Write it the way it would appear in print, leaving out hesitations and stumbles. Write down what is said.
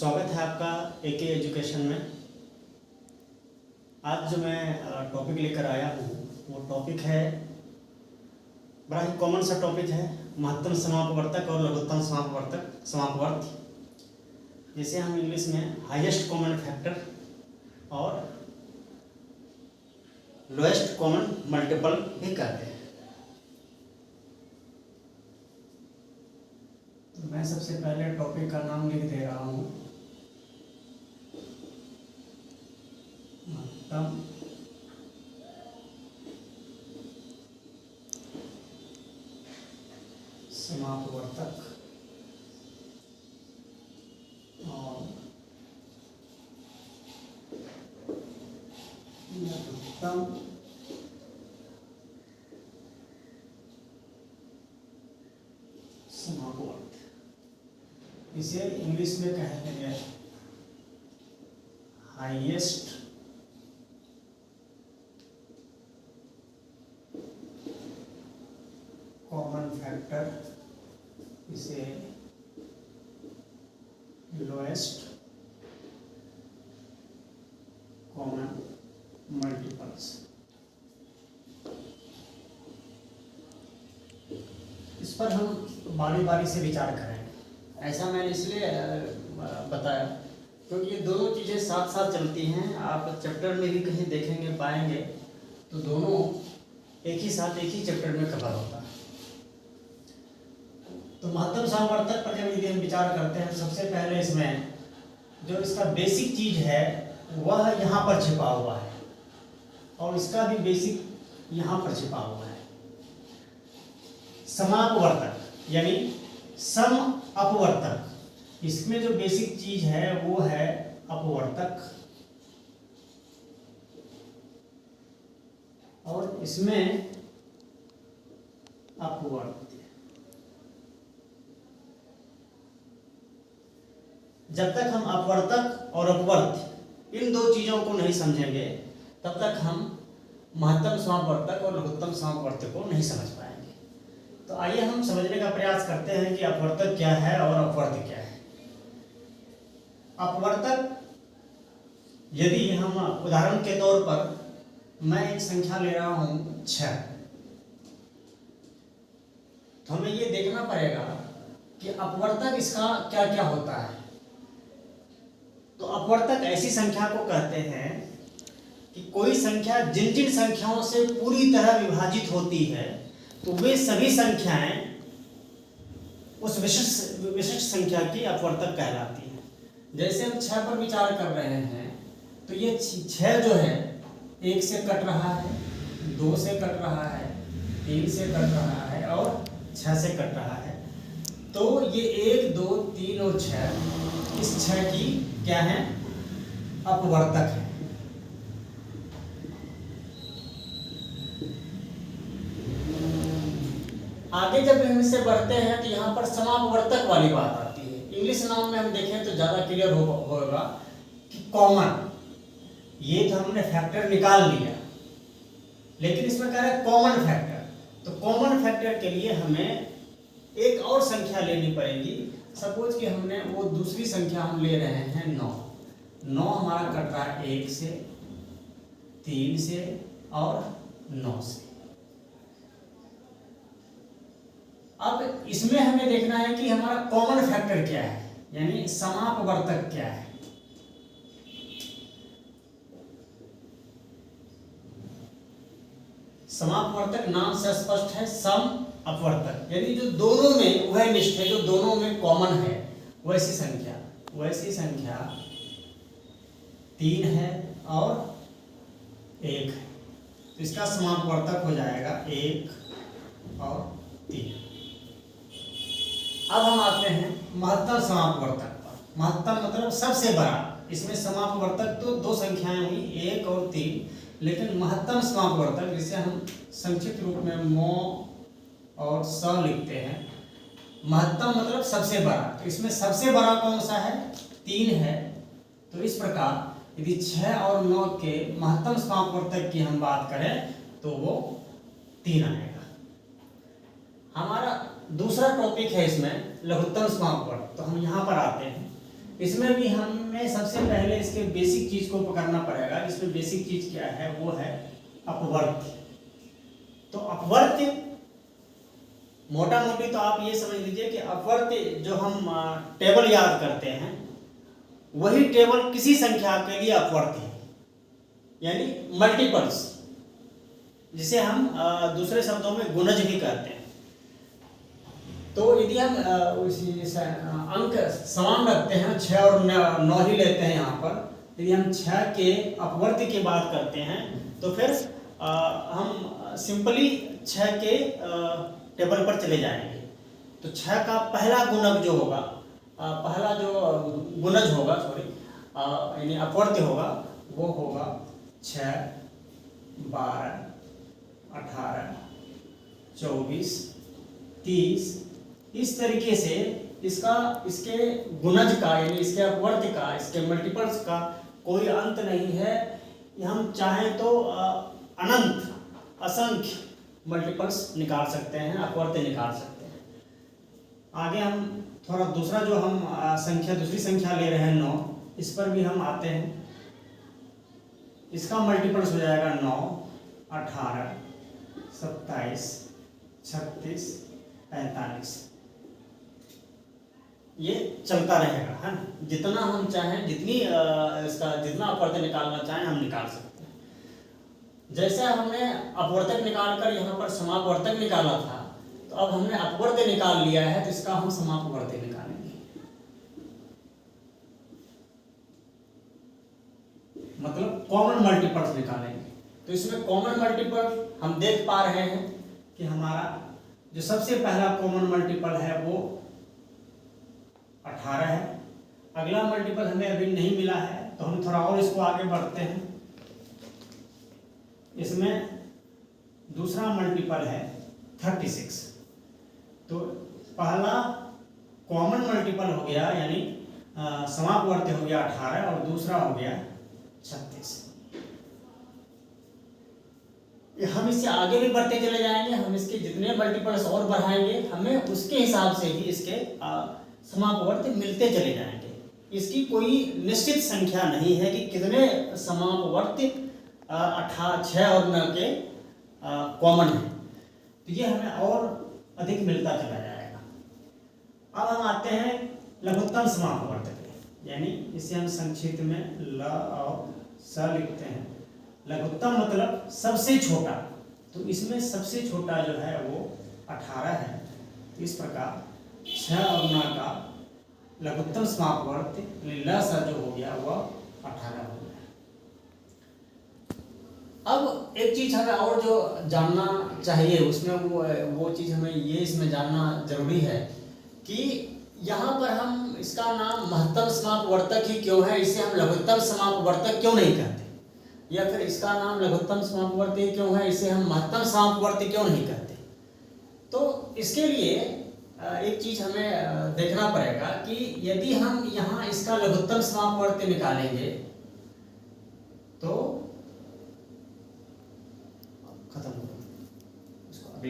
स्वागत है आपका एके एजुकेशन में। आज जो मैं टॉपिक लेकर आया हूँ वो टॉपिक है, बड़ा ही कॉमन सा टॉपिक है, महत्तम समापवर्तक और लघुत्तम समापवर्त, जिसे हम इंग्लिश में हाईएस्ट कॉमन फैक्टर और लोएस्ट कॉमन मल्टीपल भी कहते हैं। तो मैं सबसे पहले टॉपिक का नाम लिख दे रहा हूँ, महत्तम समापवर्तक और लघुत्तम समापवर्त। इसे इंग्लिश में कहते हैं हाईएस्ट कॉमन फैक्टर, इसे लोएस्ट कॉमन मल्टीपल्स। इस पर हम बारी बारी से विचार करें। ऐसा मैंने इसलिए बताया क्योंकि ये दोनों चीज़ें साथ साथ चलती हैं। आप चैप्टर में भी कहीं देखेंगे पाएंगे तो दोनों एक ही साथ एक ही चैप्टर में कवर होता है। तो महत्तम समापवर्तक पर जब यदि हम विचार करते हैं, सबसे पहले इसमें जो इसका बेसिक चीज है वह यहाँ पर छिपा हुआ है और इसका भी बेसिक यहाँ पर छिपा हुआ है। समापवर्तक यानी सम अपवर्तक, इसमें जो बेसिक चीज है वो है अपवर्तक और इसमें अपवर्त्य। जब तक हम अपवर्तक और अपवर्त्य इन दो चीजों को नहीं समझेंगे तब तक हम महत्तम समापवर्तक और लघुत्तम समापवर्त्य को नहीं समझ पाएंगे। तो आइए हम समझने का प्रयास करते हैं कि अपवर्तक क्या है और अपवर्त्य क्या है। अपवर्तक, यदि हम उदाहरण के तौर पर मैं एक संख्या ले रहा हूं 6, तो हमें ये देखना पड़ेगा कि अपवर्तक इसका क्या क्या होता है। तो अपवर्तक ऐसी संख्या को कहते हैं कि कोई संख्या जिन जिन संख्याओं से पूरी तरह विभाजित होती है तो वे सभी संख्याएं उस विशिष्ट संख्या की अपवर्तक कहलाती हैं। जैसे हम 6 पर विचार कर रहे हैं तो ये 6 जो है 1 से कट रहा है, 2 से कट रहा है, 3 से कट रहा है और 6 से कट रहा है। तो ये 1, 2, 3 और 6 इस 6 की क्या है? अपवर्तक है। आगे जब हम इससे बढ़ते हैं तो यहाँ पर समापवर्तक वाली बात आती है। इंग्लिश नाम में हम देखें तो ज्यादा क्लियर होगा कि कॉमन, ये तो हमने फैक्टर निकाल लिया, लेकिन इसमें कह रहा है कॉमन फैक्टर। तो कॉमन फैक्टर के लिए हमें एक और संख्या लेनी पड़ेगी। सपोज कि हमने वो दूसरी संख्या हम ले रहे हैं 9 हमारा कट रहा है 1 से, 3 से और 9 से। अब इसमें हमें देखना है कि हमारा कॉमन फैक्टर क्या है, यानी समापवर्तक क्या है। समापवर्तक नाम से स्पष्ट है, सम अपवर्तक, यानी जो दोनों में उभयनिष्ठ है, जो दोनों में कॉमन है वैसी संख्या 3 है और 1 है। तो इसका समापवर्तक हो जाएगा 1 और 3। अब हम आते हैं महत्तम समापवर्तक पर। महत्तम मतलब सबसे बड़ा। इसमें समापवर्तक तो दो संख्याएं हुई 1 और 3, लेकिन महत्तम समापवर्तक जिसे हम संक्षिप्त रूप में मो और स लिखते हैं, महत्तम मतलब सबसे बड़ा। तो इसमें सबसे बड़ा कौन सा है? 3 है। तो इस प्रकार यदि 6 और 9 के महत्तम समापवर्तक की हम बात करें तो वो 3 आएगा। हमारा दूसरा टॉपिक है इसमें लघुत्तम समापवर्तक। तो हम यहाँ पर आते हैं। इसमें भी हमें सबसे पहले इसके बेसिक चीज को पकड़ना पड़ेगा। इसमें बेसिक चीज क्या है, वो है अपवर्त्य। तो अपवर्त्य मोटा मोटी तो आप ये समझ लीजिए कि अपवर्त्य जो हम टेबल याद करते हैं वही टेबल किसी संख्या के लिए अपवर्त्य है, यानी मल्टीपल्स, जिसे हम दूसरे शब्दों में गुणज भी कहते हैं। तो यदि हम अंक समान रखते हैं, 6 और 9 ही लेते हैं यहाँ पर, यदि हम 6 के अपवर्त्य की बात करते हैं तो फिर हम सिंपली 6 के टेबल पर चले जाएंगे। तो 6 का पहला गुणक जो होगा, पहला जो गुणज होगा यानी अपवर्त्य होगा, वो होगा 6, 12, 18, 24, 30। इस तरीके से इसके गुणज का यानी इसके अपवर्त्य का, इसके मल्टीपल्स का कोई अंत नहीं है। हम चाहें तो अनंत असंख्य मल्टीपल्स निकाल सकते हैं, अपवर्त्य निकाल सकते हैं। आगे हम थोड़ा दूसरा जो हम दूसरी संख्या ले रहे हैं 9, इस पर भी हम आते हैं। इसका मल्टीपल्स हो जाएगा 9, 18, 27, 36, 45। ये चलता रहेगा, है ना। जितना हम चाहें, जितना अपवर्त्य निकालना चाहें हम निकाल सकते हैं। जैसे हमने अपवर्तक निकालकर यहाँ पर समापवर्तक निकाला था, तो अब हमने अपवर्त्य निकाल लिया है, तो इसका हम समापवर्त्य निकालेंगे। मतलब कॉमन मल्टीपल्स निकालेंगे। तो इसमें कॉमन मल्टीपल हम देख पा रहे हैं कि हमारा जो सबसे पहला कॉमन मल्टीपल है वो 18 है। अगला मल्टीपल हमें अभी नहीं मिला है, तो हम थोड़ा और इसको आगे बढ़ते हैं। इसमें दूसरा मल्टीपल है 36। तो पहला कॉमन मल्टीपल हो गया, यानी समापवर्त्य हो गया 18 और दूसरा हो गया 36। हम इससे आगे भी बढ़ते चले जाएंगे। हम इसके जितने मल्टीपल्स और बढ़ाएंगे, हमें उसके हिसाब से ही इसके समापवर्त्य मिलते चले जाएंगे। इसकी कोई निश्चित संख्या नहीं है कि कितने समापवर्त्य 6 और 9 के कॉमन है, तो ये हमें और अधिक मिलता चला जाएगा। अब हम आते हैं लघुत्तम समापवर्त्य पे, यानी इसे हम संक्षिप्त में ल और स लिखते हैं। लघुत्तम मतलब सबसे छोटा, तो इसमें सबसे छोटा जो है वो 18 है। तो इस प्रकार 6 और 9 का लघुत्तम समापवर्त्य ल स जो हो गया वह 18 हो गया। अब एक चीज हमें और जो जानना चाहिए, उसमें वो चीज हमें ये इसमें जानना जरूरी है कि यहाँ पर हम इसका नाम महत्तम समापवर्तक ही क्यों है, इसे हम लघुत्तम समापवर्तक क्यों नहीं कहते, या फिर इसका नाम लघुत्तम समापवर्त्य क्यों है, इसे हम महत्तम समापवर्त्य क्यों नहीं कहते। तो इसके लिए एक चीज हमें देखना पड़ेगा कि यदि हम यहाँ इसका लघुत्तम समापवर्त्य निकालेंगे तो खत्म हो